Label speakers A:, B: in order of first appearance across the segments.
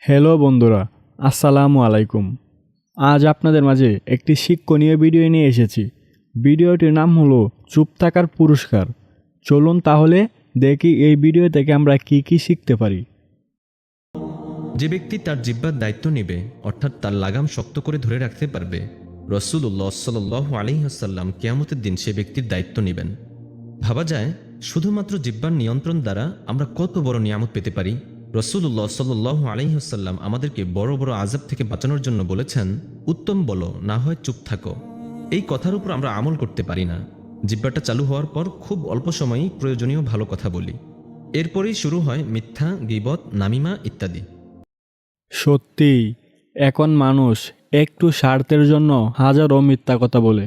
A: Hello বন্ধুরা, আসসালামু আলাইকুম। আজ আপনাদের মাঝে একটি শিক্ষণীয় ভিডিও নিয়ে এসেছি। ভিডিওটির নাম হলো চুপ থাকার পুরস্কার। চলুন তাহলে দেখি এই ভিডিও থেকে আমরা কি শিখতে পারি।
B: যে ব্যক্তি তার জিহ্বার দায়িত্ব নেবে, অর্থাৎ তার লাগাম শক্ত করে ধরে রাখতে পারবে, রাসূলুল্লাহ সাল্লাল্লাহু আলাইহি ওয়াসাল্লাম কিয়ামতের দিন সে ব্যক্তির দায়িত্ব নেবেন। ভাবা যায় শুধুমাত্র জিহ্বার নিয়ন্ত্রণ দ্বারা আমরা কত বড় নিয়ামত পেতে পারি। রাসূলুল্লাহ সাল্লাল্লাহু আলাইহি ওয়াসাল্লাম আমাদেরকে বড় বড় আযাব থেকে বাঁচানোর জন্য বলেছেন, উত্তম বলো, না হয় চুপ থাকো। এই কথার উপর আমরা আমল করতে পারি না। জিহ্বাটা চালু হওয়ার পর খুব অল্প সময়েই প্রয়োজনীয় ভালো কথা বলি, এরপরেই শুরু হয় মিথ্যা, গীবত, নামিমা ইত্যাদি।
A: সত্যিই এখন মানুষ একটু স্বার্থের জন্য হাজারো মিথ্যা কথা বলে।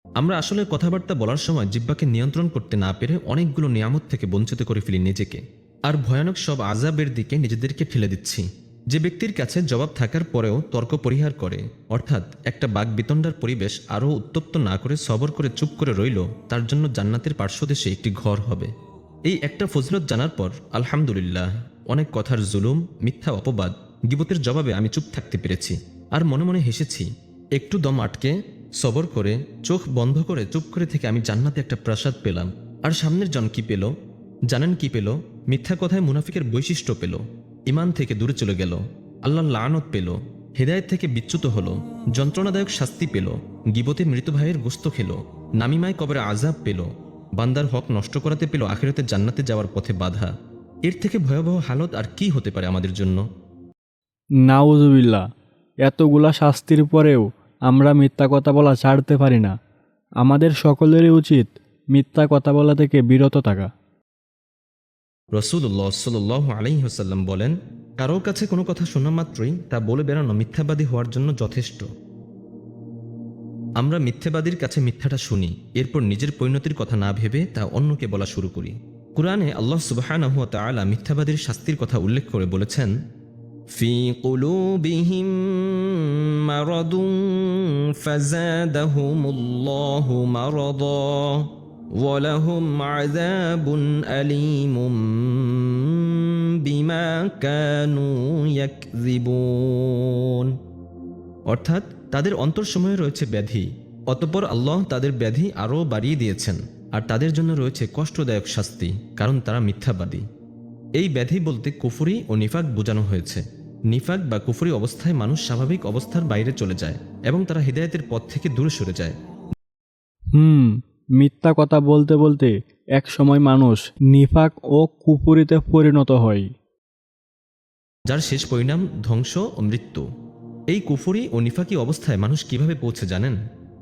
B: আমরা আসলে কথাবার্তা বলার সময় জিহ্বাকে নিয়ন্ত্রণ করতে না পেরে অনেকগুলো নিয়ামত থেকে বঞ্চিত করে ফেলি নিজেকে, আর ভয়ানক সব আযাবের দিকে নিজেদেরকে ঠেলে দিচ্ছি। যে ব্যক্তির কাছে জবাব থাকার পরেও তর্ক পরিহার করে, অর্থাৎ একটা বাকবিতণ্ডার পরিবেশ আরও উত্তপ্ত না করে সবর করে চুপ করে রইল, তার জন্য জান্নাতের পার্শ্বদেশে একটি ঘর হবে। এই একটা ফজিলত জানার পর আলহামদুলিল্লাহ, অনেক কথার জুলুম, মিথ্যা অপবাদ, গীবতের জবাবে আমি চুপ থাকতে পেরেছি, আর মনে মনে হেসেছি। একটু দম আটকে সবর করে চোখ বন্ধ করে চুপ করে থেকে আমি জান্নাতে একটা প্রাসাদ পেলাম। আর সামনের জন কি পেল জানেন? কি পেল? মিথ্যা কথায় মুনাফিকের বৈশিষ্ট্য পেল, ইমান থেকে দূরে চলে গেল, আল্লাহর লানত পেল, হেদায়েত থেকে বিচ্যুত হলো, যন্ত্রণাদায়ক শাস্তি পেল, গীবতে মৃত ভাইয়ের গোস্ত খেল, নামিমায় কবরে আযাব পেল, বান্দার হক নষ্ট করাতে পেল আখিরাতে জান্নাতে যাওয়ার পথে বাধা। এর থেকে ভয়াবহ হালত আর কি হতে পারে আমাদের জন্য?
A: নাউজুবিল্লাহ, এতগুলা শাস্তির পরেও আমরা মিথ্যা কথা বলা ছাড়তে পারি না। আমাদের সকলেরই উচিত মিথ্যা কথা বলা থেকে বিরত থাকা।
B: রাসূলুল্লাহ সাল্লাল্লাহু আলাইহি ওয়াসাল্লাম বলেন, কারোর কাছে কোনো কথা শোনা মাত্রই তা বলে বেড়ানো মিথ্যাবাদী হওয়ার জন্য যথেষ্ট। আমরা মিথ্যাবাদীর কাছে মিথ্যাটা শুনি, এরপর নিজের পরিণতির কথা না ভেবে তা অন্যকে বলা শুরু করি। কুরআনে আল্লাহ সুবহানাহু ওয়া তাআলা মিথ্যাবাদীর শাস্তির কথা উল্লেখ করে বলেছেন, ফি কুলুবিহিম মারাদুন ফাযাদাহুমুল্লাহু মারাদা ওয়ালাহুম আযাবুন আলীমুম বিমা কানু ইয়াকযিবুন। অর্থাৎ তাদের অন্তরসমূহে রয়েছে ব্যাধি, অতঃপর আল্লাহ তাদের ব্যাধি আরও বাড়িয়ে দিয়েছেন, আর তাদের জন্য রয়েছে কষ্টদায়ক শাস্তি, কারণ তারা মিথ্যাবাদী। এই ব্যাধি বলতে কুফরি ও নিফাক বোঝানো হয়েছে। নিফাক বা কুফরি অবস্থায় মানুষ স্বাভাবিক অবস্থার বাইরে চলে যায় এবং তারা হিদায়াতের পথ থেকে দূরে সরে যায়।
A: মিথ্যা কথা বলতে বলতে এক সময় মানুষ নিফাক ও কুফরিতে পরিণত হয়,
B: যার শেষ পরিণাম ধ্বংস ও মৃত্যু। এই কুফরি ও নিফাকি অবস্থায় মানুষ কিভাবে পৌঁছে জানেন?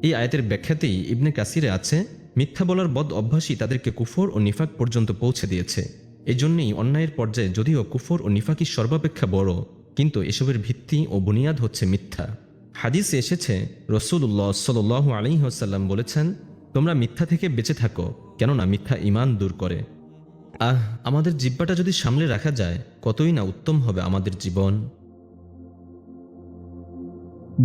B: এই আয়াতের ব্যাখ্যাতেই ইবনে কাসিরে আছে, মিথ্যা বলার বদ অভ্যাসই তাদেরকে কুফর ও নিফাক পর্যন্ত পৌঁছে দিয়েছে। এই জন্যই অন্যায়ের পর্যায়ে যদিও কুফর ও নিফাকি সর্বাপেক্ষা বড়, কিন্তু এসবের ভিত্তি ও বুনিয়াদ হচ্ছে মিথ্যা। হাদিসে এসেছে, রাসূলুল্লাহ সাল্লাল্লাহু আলাইহি ওয়াসাল্লাম বলেছেন, তোমরা মিথ্যা থেকে বেঁচে থাকো, কেননা মিথ্যা ঈমান দূর করে। আমাদের জিহ্বাটা যদি সামলে রাখা যায়, কতই না উত্তম হবে আমাদের জীবন।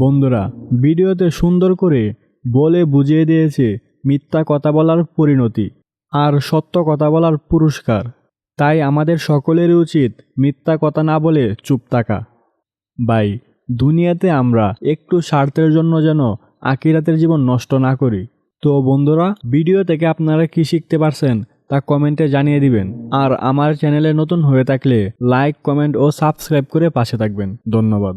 A: বন্ধুরা ভিডিওতে সুন্দর করে বলে বুঝিয়ে দিয়েছে মিথ্যা কথা বলার পরিণতি আর সত্য কথা বলার পুরস্কার। তাই আমাদের সকলেরই উচিত মিথ্যা কথা না বলে চুপ থাকা। ভাই, দুনিয়াতে আমরা একটু স্বার্থের জন্য যেন আখিরাতের জীবন নষ্ট না করি। তো বন্ধুরা, ভিডিও থেকে আপনারা কি শিখতে পারছেন তা কমেন্টে জানিয়ে দিবেন। আর আমার চ্যানেলে নতুন হয়ে থাকলে লাইক, কমেন্ট ও সাবস্ক্রাইব করে পাশে থাকবেন। ধন্যবাদ।